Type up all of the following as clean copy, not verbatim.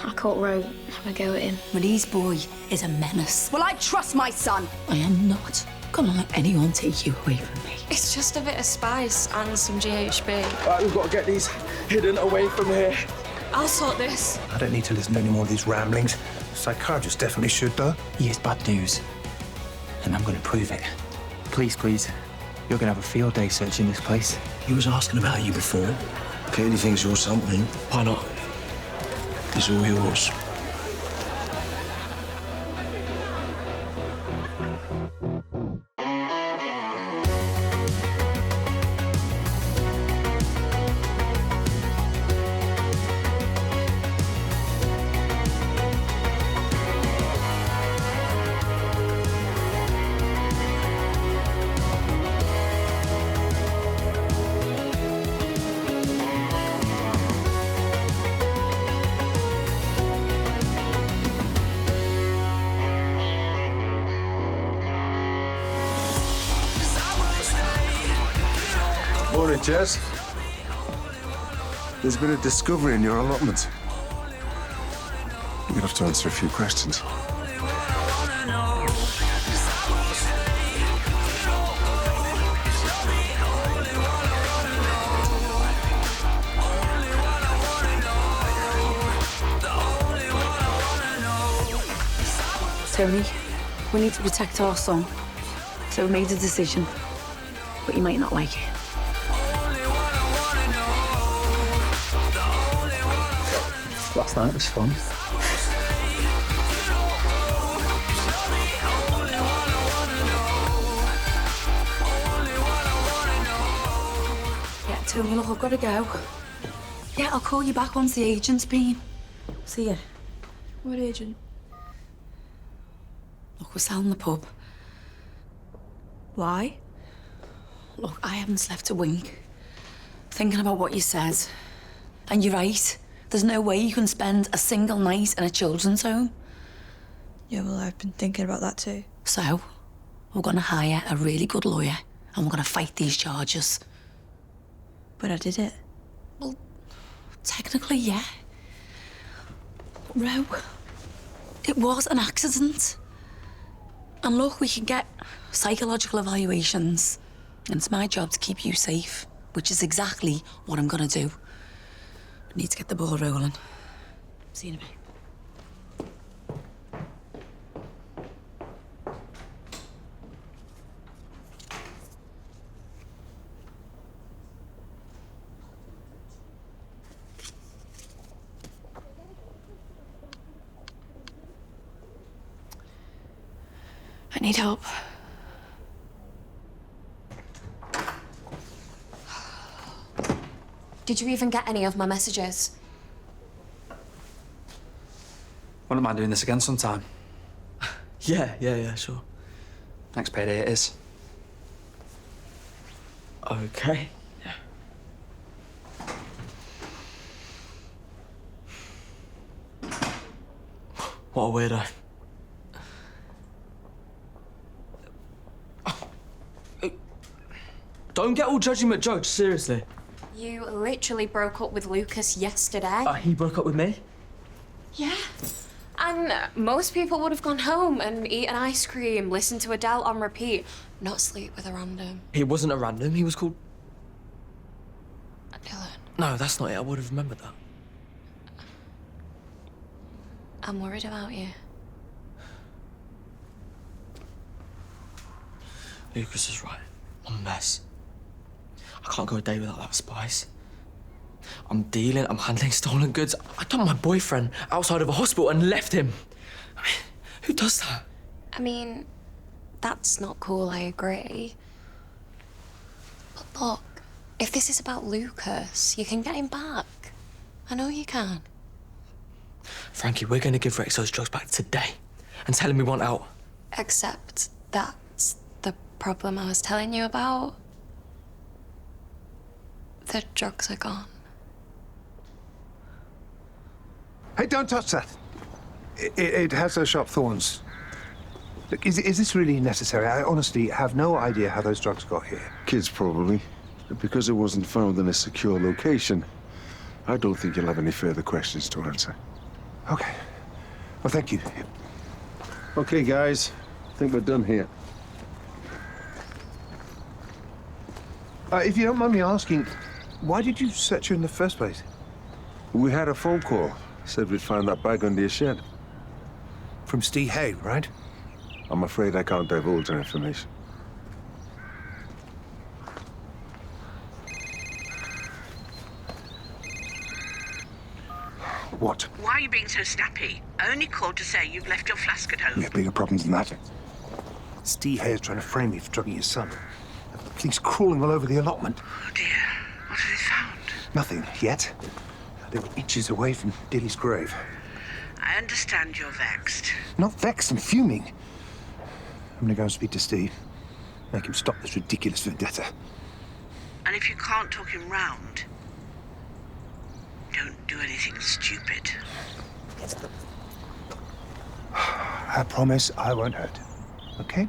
I caught Ro having a go at him. Marie's boy is a menace. Well, I trust my son. I am not gonna let anyone take you away from me. It's just a bit of spice and some GHB. Right, we've got to get these hidden away from here. I'll sort this. I don't need to listen to any more of these ramblings. Psychiatrist definitely should, though. He is bad news, and I'm going to prove it. Please, please, you're going to have a field day searching this place. He was asking about you before. Clearly thinks you're something. Why not? It's all yours. Morning, Jess. There's been a discovery in your allotment. You'll have to answer a few questions. Tony, we need to protect our son. So we made a decision, but you might not like it. Last night was fun. Yeah, Tony, look, I've got to go. Yeah, I'll call you back once the agent's been. See ya. What agent? Look, we're selling the pub. Why? Look, I haven't slept a wink. Thinking about what you said. And you're right. There's no way you can spend a single night in a children's home. Yeah, well, I've been thinking about that too. So, we're going to hire a really good lawyer and we're going to fight these charges. But I did it. Well, technically, yeah. Ro, it was an accident. And look, we can get psychological evaluations. And it's my job to keep you safe, which is exactly what I'm going to do. I need to get the ball rolling. See you in a bit. I need help. Did you even get any of my messages? Wouldn't mind doing this again sometime. Yeah, sure. Next payday it is. Okay. Yeah. What a weirdo. Don't get all judgy McJudge, seriously. You literally broke up with Lucas yesterday. He broke up with me? Yeah. And most people would have gone home and eaten ice cream, listened to Adele on repeat, not sleep with a random. He wasn't a random, he was called... Dylan. No, that's not it, I would have remembered that. I'm worried about you. Lucas is right. I'm a mess. I can't go a day without that spice. I'm dealing, I'm handling stolen goods. I dumped my boyfriend outside of a hospital and left him. I mean, who does that? I mean, that's not cool, I agree. But look, if this is about Lucas, you can get him back. I know you can. Frankie, we're going to give Rex those drugs back today and tell him we want out. Except that's the problem I was telling you about. The drugs are gone. Hey, don't touch that. It has those sharp thorns. Look, is this really necessary? I honestly have no idea how those drugs got here. Kids, probably. But because it wasn't found in a secure location, I don't think you'll have any further questions to answer. Okay. Well, thank you. Okay, guys. I think we're done here. If you don't mind me asking, why did you search her in the first place? We had a phone call. Said we'd find that bag under your shed. From Steve Hay, right? I'm afraid I can't divulge that information. What? Why are you being so snappy? I only called to say you've left your flask at home. We have bigger problems than that. Steve Hay is trying to frame me for drugging his son. The police crawling all over the allotment. Oh dear. What have they found? Nothing yet. They were inches away from Dilly's grave. I understand you're vexed. Not vexed, I'm fuming. I'm gonna go and speak to Steve. Make him stop this ridiculous vendetta. And if you can't talk him round, don't do anything stupid. I promise I won't hurt. Okay?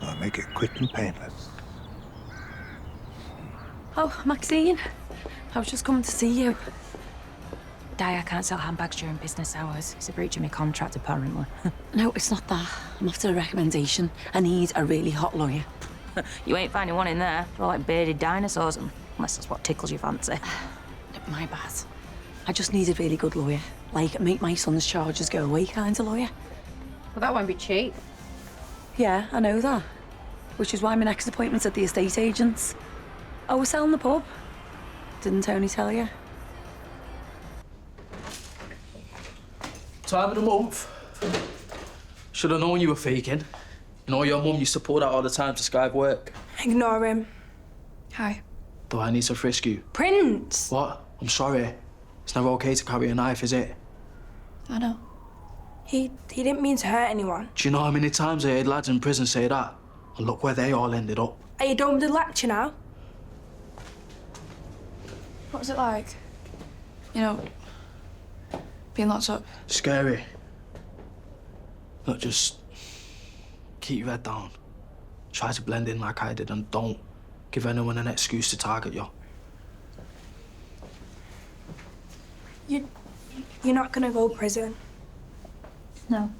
I'll make it quick and painless. Oh, Maxine. I was just coming to see you. Di, I can't sell handbags during business hours. It's a breach of my contract, apparently. No, it's not that. I'm after a recommendation. I need a really hot lawyer. You ain't finding one in there. They're all like bearded dinosaurs, unless that's what tickles your fancy. My bad. I just need a really good lawyer. Like, make my son's charges go away kind of lawyer. Well, that won't be cheap. Yeah, I know that. Which is why my next appointment's at the estate agent's. Oh, we're selling the pub. Didn't Tony tell you? Time of the month. Should have known you were faking. You know, your mum used to pull that all the time to Skype work. Ignore him. Hi. Do I need to frisk you? Prince! What? I'm sorry. It's never okay to carry a knife, is it? I know. He didn't mean to hurt anyone. Do you know how many times I heard lads in prison say that? And look where they all ended up. Are you done with the lecture now? What was it like? You know, being locked up? Scary. Look, just keep your head down. Try to blend in like I did and don't give anyone an excuse to target you. You're not gonna go to prison. No.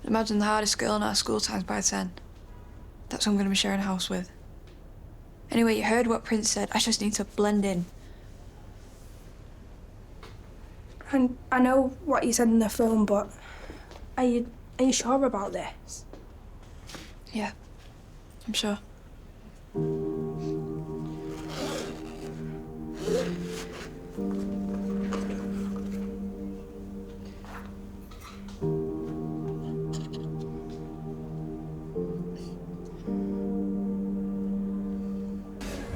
Imagine the hardest girl in our school times by 10. That's who I'm gonna be sharing a house with. Anyway, you heard what Prince said. I just need to blend in. And I know what you said in the film, but are you sure about this? Yeah, I'm sure.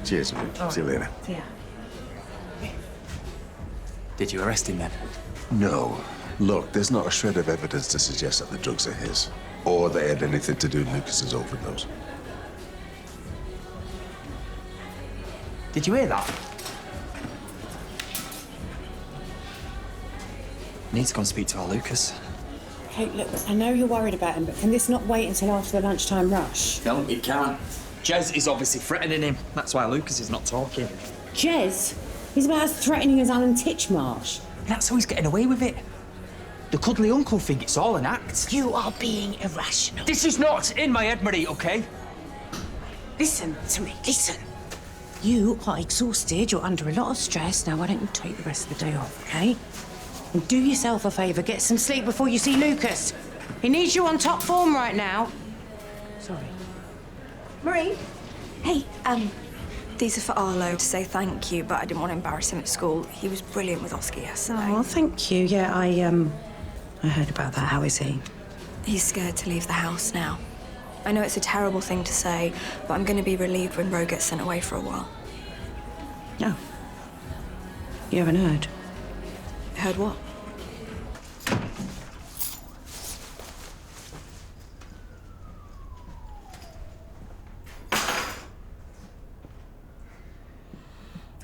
Cheers, mate. See you later. Yeah. Did you arrest him then? No. Look, there's not a shred of evidence to suggest that the drugs are his, or they had anything to do with Lucas's overdose. Did you hear that? Need to go and speak to our Lucas. Hey, look, I know you're worried about him, but can this not wait until after the lunchtime rush? No, it can't. Jez is obviously threatening him. That's why Lucas is not talking. Jez? He's about as threatening as Alan Titchmarsh. That's how he's getting away with it. The cuddly uncle thing, it's all an act. You are being irrational. This is not in my head, Marie, OK? Listen to me, listen. You are exhausted, you're under a lot of stress. Now, why don't you take the rest of the day off, OK? And do yourself a favour, get some sleep before you see Lucas. He needs you on top form right now. Sorry. Marie? Hey, These are for Arlo to say thank you, but I didn't want to embarrass him at school. He was brilliant with Oscar yesterday. oh, thank you. Yeah, I heard about that. How is he? He's scared to leave the house now. I know it's a terrible thing to say, but I'm going to be relieved when Ro gets sent away for a while. No. You haven't heard? Heard what?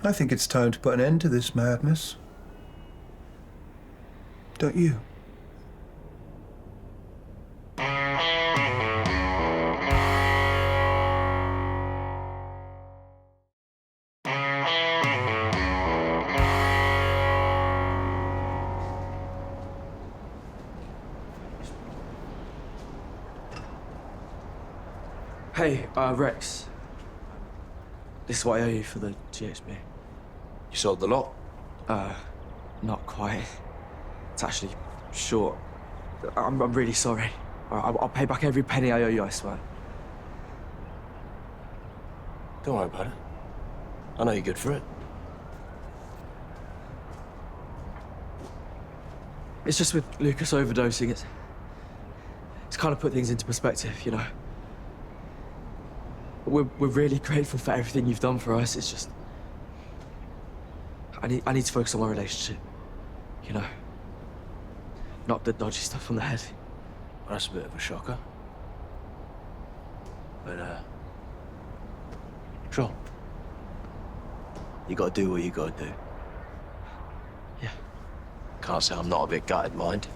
I think it's time to put an end to this madness. Don't you? Hey, Rex. This is what I owe you for the GHB. You sold the lot? Not quite. It's actually short. I'm really sorry. I'll pay back every penny I owe you, I swear. Don't worry about it. I know you're good for it. It's just with Lucas overdosing, it's kind of put things into perspective, you know. We're really grateful for everything you've done for us. It's just I need to focus on my relationship, you know. Not the dodgy stuff on the head. Well, that's a bit of a shocker. But sure. You gotta do what you gotta do. Yeah. Can't say I'm not a bit gutted, mind.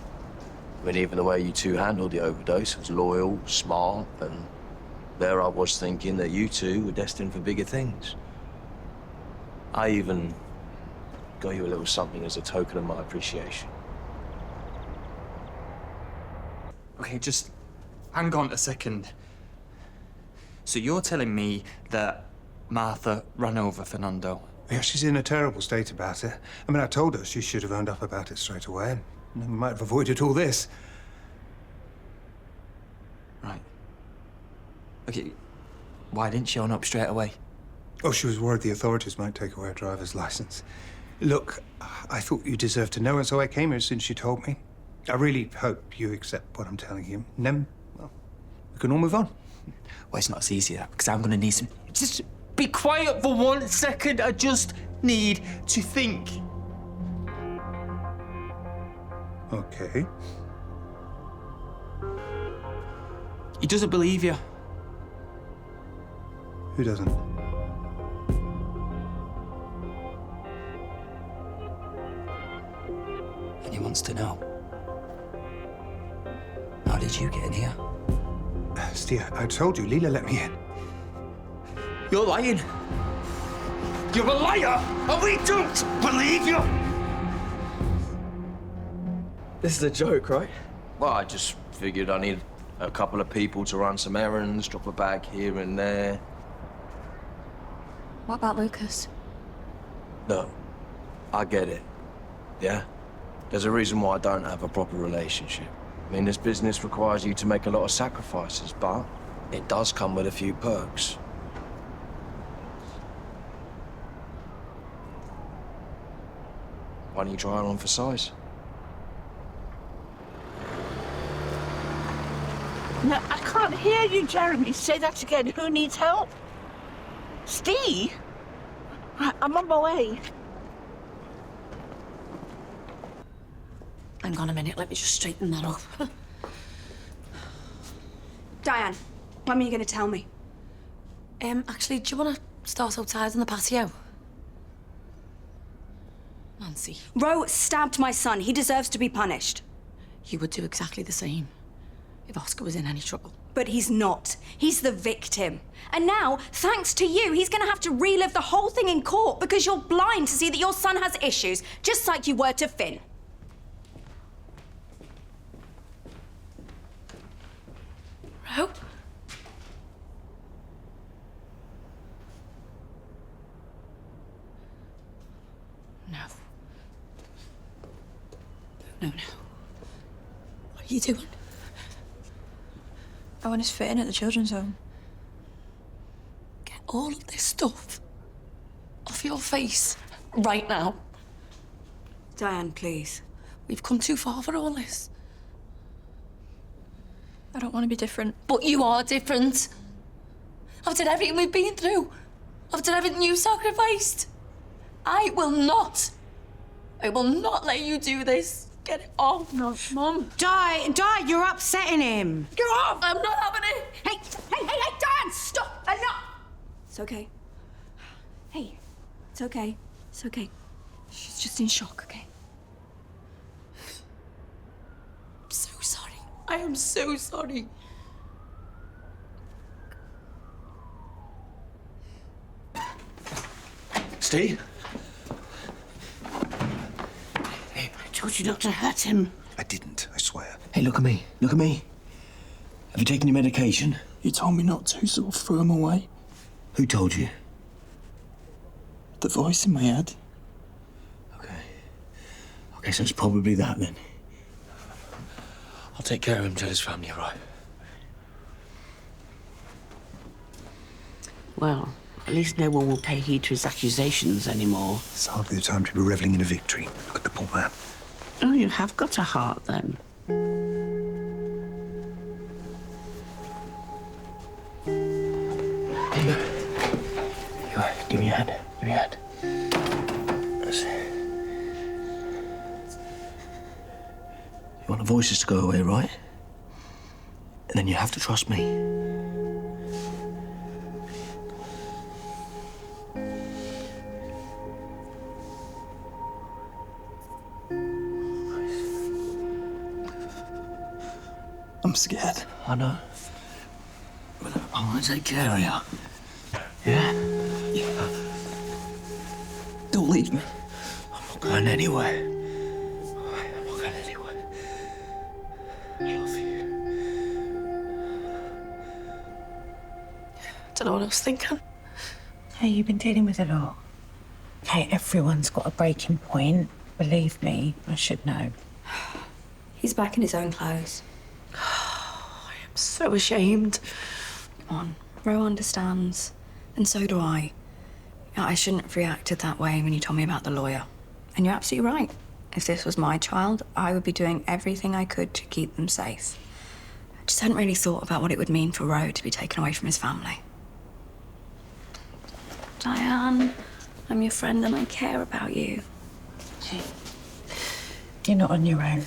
I mean, even the way you two handled the overdose was loyal, smart, and there I was thinking that you two were destined for bigger things. I even got you a little something as a token of my appreciation. Okay, just hang on a second. So you're telling me that Martha ran over Fernando? Yeah, she's in a terrible state about it. I mean, I told her she should have owned up about it straight away. And we might have avoided all this. Right. Okay, why didn't she own up straight away? Oh, she was worried the authorities might take away her driver's license. Look, I thought you deserved to know, and so I came here as soon as she told me. I really hope you accept what I'm telling you. And then, well, we can all move on. Well, it's not as easy, because I'm gonna need some... Just be quiet for 1 second. I just need to think. Okay. He doesn't believe you. Who doesn't? And he wants to know. How did you get in here? Steve, I told you, Leela let me in. You're lying. You're a liar, and we don't believe you. This is a joke, right? Well, I just figured I need a couple of people to run some errands, drop a bag here and there. What about Lucas? No, I get it. Yeah? There's a reason why I don't have a proper relationship. I mean, this business requires you to make a lot of sacrifices, but it does come with a few perks. Why don't you try it on for size? No, I can't hear you, Jeremy. Say that again. Who needs help? Steve? Right, I'm on my way. Hang on a minute, let me just straighten that up. Diane, when are you going to tell me? Actually, do you want to start outside on the patio? Nancy. Ro stabbed my son. He deserves to be punished. You would do exactly the same if Oscar was in any trouble. But he's not. He's the victim. And now, thanks to you, he's going to have to relive the whole thing in court because you're blind to see that your son has issues, just like you were to Finn. Ro? No. No. What are you doing? Owen is fitting at the children's home. Get all of this stuff off your face right now. Diane, please. We've come too far for all this. I don't want to be different. But you are different. After everything we've been through, after everything you sacrificed, I will not let you do this. Get it off. No, Mum. Di, you're upsetting him. Get off! I'm not having it. Hey, Diane, stop! Enough! It's okay. Hey, it's okay. It's okay. She's just in shock, okay? I'm so sorry. I am so sorry. Steve? I told you not to hurt him. I didn't, I swear. Hey, look at me. Look at me. Have you taken your medication? You told me not to, so I threw them away. Who told you? The voice in my head. Okay, so it's probably that then. I'll take care of him till his family arrive. Well, at least no one will pay heed to his accusations anymore. It's hardly the time to be revelling in a victory. Look at the poor man. Oh, you have got a heart, then. Give me your hand. Give me your hand. That's it. You want the voices to go away, right? And then you have to trust me. I'm scared. I know. But I'm gonna take care of you. Yeah? Yeah. Don't leave me. I'm not going anywhere. I'm not going anywhere. I love you. Don't know what I was thinking. Hey, you've been dealing with it all. Okay, everyone's got a breaking point. Believe me, I should know. He's back in his own clothes. I'm so ashamed. Come on, Ro understands. And so do I. I shouldn't have reacted that way when you told me about the lawyer. And you're absolutely right. If this was my child, I would be doing everything I could to keep them safe. I just hadn't really thought about what it would mean for Ro to be taken away from his family. Diane, I'm your friend and I care about you. You're not on your own.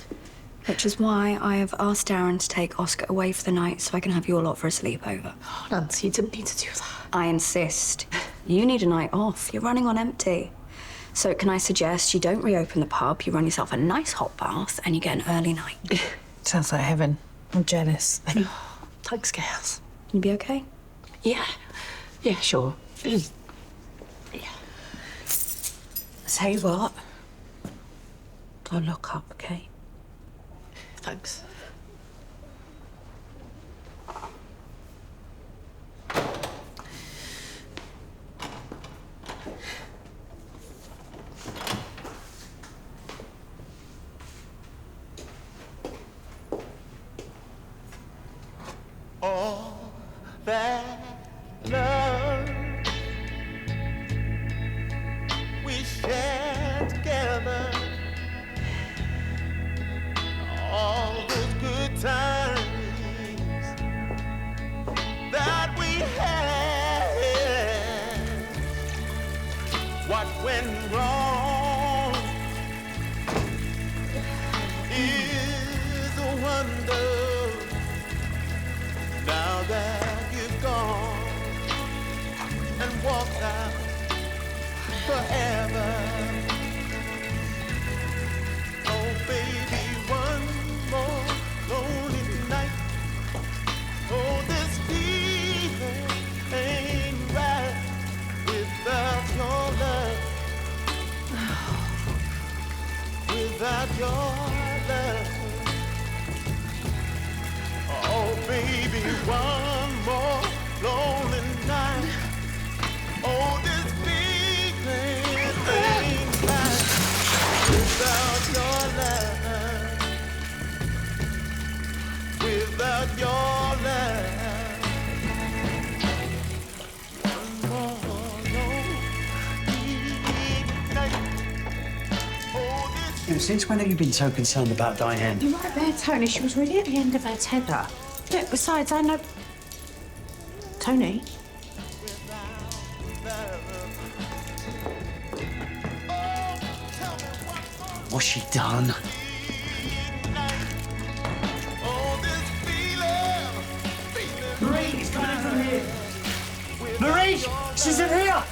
Which is why I have asked Darren to take Oscar away for the night so I can have you a lot for a sleepover. Oh, Nancy, you didn't need to do that. I insist. You need a night off. You're running on empty. So can I suggest you don't reopen the pub, you run yourself a nice hot bath, and you get an early night? Sounds like heaven. I'm jealous. Thanks, girls. You be okay? Yeah. Yeah, sure. Yeah. Tell you what. Don't look up, okay? Thanks. All that love we shared together, all those good times that we had, what went wrong is a wonder. Now that you've gone and walked out forever, oh baby, one more lonely night. Oh, this feeling ain't right without your love, without your love. Oh, baby, one more lonely night. Oh, this feeling ain't right without your love, without your love. One more lonely night. Oh, this Since when have you been so concerned about Diane? You're right there, Tony. She was really at the end of her tether. Look, besides, I know... Tony? What's she done? Marie, he's coming in from here. Marie! She's in here!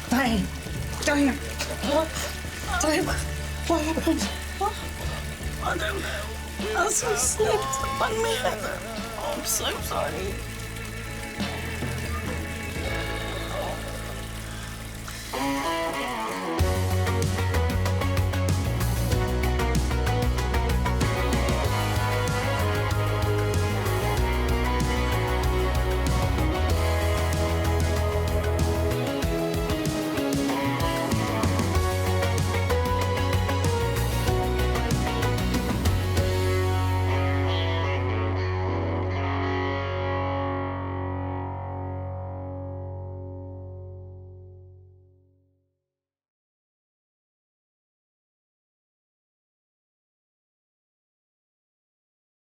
Diane! Diane! Diane, what happened? What? I don't know. I so slipped on me. Oh, I'm so sorry.